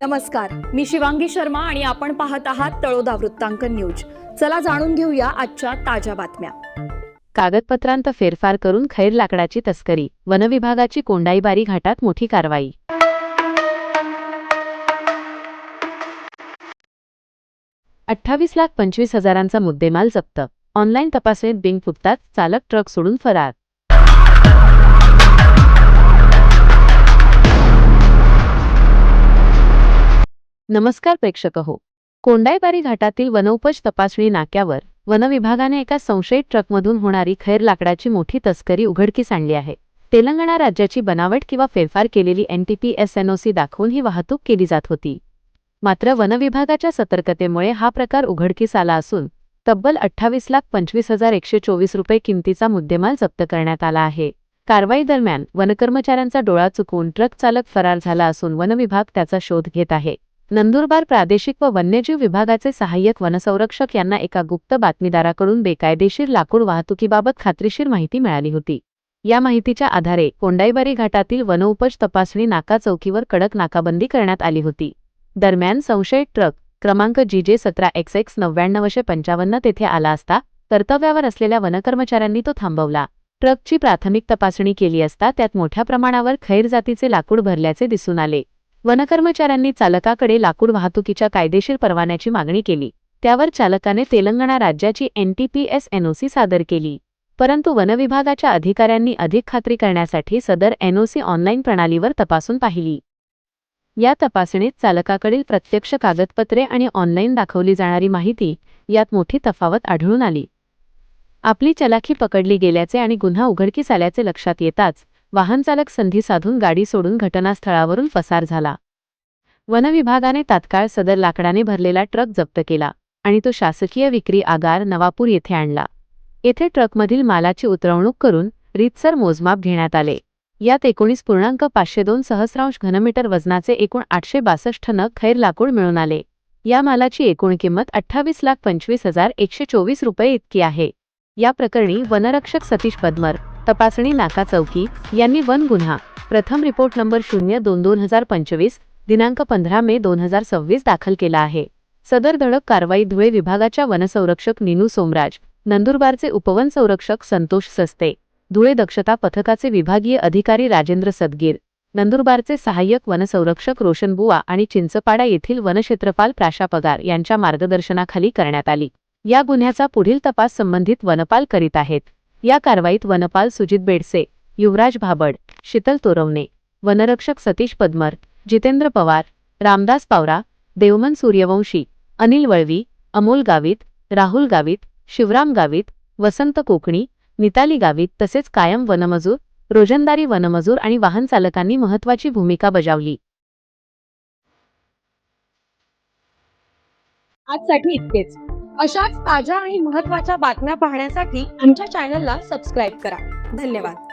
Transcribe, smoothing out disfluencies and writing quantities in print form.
नमस्कार, मी शिवांगी शर्मा आणि आपण पाहत आहात तळोदा वृत्तांकन न्यूज। चला जाणून घेऊया आजच्या ताज्या बातम्या। कागदपत्रांत फेरफार करून खैर लाकडाची तस्करी, वनविभागाची कोंडाईबारी घाटात मोठी कारवाई। $28,25,000चा मुद्देमाल जप्त, ऑनलाईन तपासणीत बिंग फुटताच चालक ट्रक सोडून फरार। नमस्कार प्रेक्षकहो, कोंडाईबारी घाटातील वनोपज तपासणी नाक्यावर वनविभागाने एका संशयित ट्रकमधून होणारी खैर लाकडाची मोठी तस्करी उघडकीस आणली आहे। तेलंगणा राज्याची बनावट किंवा फेरफार केलेली NTPS NOC दाखवून ही वाहतूक केली जात होती। मात्र वनविभागाच्या सतर्कतेमुळे हा प्रकार उघडकीस आला असून तब्बल ₹28,25,124 किमतीचा मुद्देमाल जप्त करण्यात आला आहे। कारवाई दरम्यान वनकर्मचाऱ्यांचा डोळा चुकवून ट्रक चालक फरार झाला असून वनविभाग त्याचा शोध घेत आहे। नंदुरबार प्रादेशिक व वन्यजीव विभागाचे सहाय्यक वनसंरक्षक यांना एका गुप्त बातमीदाराकडून बेकायदेशीर लाकूड वाहतुकीबाबत खात्रीशीर माहिती मिळाली होती। या माहितीच्या आधारे कोंडाईबारी घाटातील वनोपज तपासणी नाका चौकीवर कडक नाकाबंदी करण्यात आली होती। दरम्यान संशयित ट्रक क्रमांक GJ 17XX9955 तेथे आला असता कर्तव्यावर असलेल्या वनकर्मचाऱ्यांनी तो थांबवला। ट्रकची प्राथमिक तपासणी केली असता त्यात मोठ्या प्रमाणावर खैर जातीचे लाकूड भरल्याचे दिसून आले। वनकर्मचाऱ्यांनी चालकाकडे लाकूड वाहतुकीच्या कायदेशीर परवान्याची मागणी केली। त्यावर चालकाने तेलंगणा राज्याची NTPS NOC सादर केली, परंतु वनविभागाच्या अधिकाऱ्यांनी अधिक खात्री करण्यासाठी सदर NOC ऑनलाईन प्रणालीवर तपासून पाहिली। या तपासणीत चालकाकडील प्रत्यक्ष कागदपत्रे आणि ऑनलाईन दाखवली जाणारी माहिती यात मोठी तफावत आढळून आली। आपली चलाखी पकडली गेल्याचे आणि गुन्हा उघडकीस आल्याचे लक्षात येताच वाहन चालक संधी साधून गाडी सोडून घटनास्थळावरून पसार झाला। वनविभागाने तात्काळ सदर लाकडाने भरलेला ट्रक जप्त केला आणि तो शासकीय विक्री आगार नवापूर येथे आणला। येथे ट्रकमधील मालाची उतरवणूक करून रीतसर मोजमाप घेण्यात आले। यात 19.502 सहस्रांश घनमीटर वजनाचे एकूण 862 नग खैर लाकूड मिळून आले। या मालाची एकूण किंमत ₹28,25,124 इतकी आहे। या प्रकरणी वनरक्षक सतीश पद्मर, तपासणी नाका चौकी यांनी वन गुन्हा प्रथम रिपोर्ट नंबर 02/2025 दिनांक 15 मे 2026 दाखल केला आहे। सदर धडक कारवाई धुळे विभागाच्या वनसंरक्षक नीनू सोमराज, नंदुरबारचे उपवन संरक्षक संतोष सस्ते, धुळे दक्षता पथकाचे विभागीय अधिकारी राजेंद्र सदगीर, नंदुरबारचे सहाय्यक वनसंरक्षक रोशन बुवा आणि चिंचपाडा येथील वनक्षेत्रपाल प्राशा पगार यांच्या मार्गदर्शनाखाली करण्यात आली। या गुन्ह्याचा पुढील तपास संबंधित वनपाल करीत आहेत। या कारवाईत वनपाल सुजित बेडसे, युवराज भाबड, शीतल तोरवणे, वनरक्षक सतीश पद्मर, जितेंद्र पवार, रामदास पावरा, देवमन सूर्यवंशी, अनिल वळवी, अमोल गावित, राहुल गावित, शिवराम गावित, वसंत कोकणी, निताली गावित तसेच कायम वनमजूर, रोजंदारी वनमजूर आणि वाहन चालकांनी महत्त्वाची भूमिका बजावली। आजसाठी इतकेच। अशाच ताज्या आणि महत्त्वाच्या बातम्या पाहण्यासाठी आमच्या चॅनलला सबस्क्राइब करा। धन्यवाद।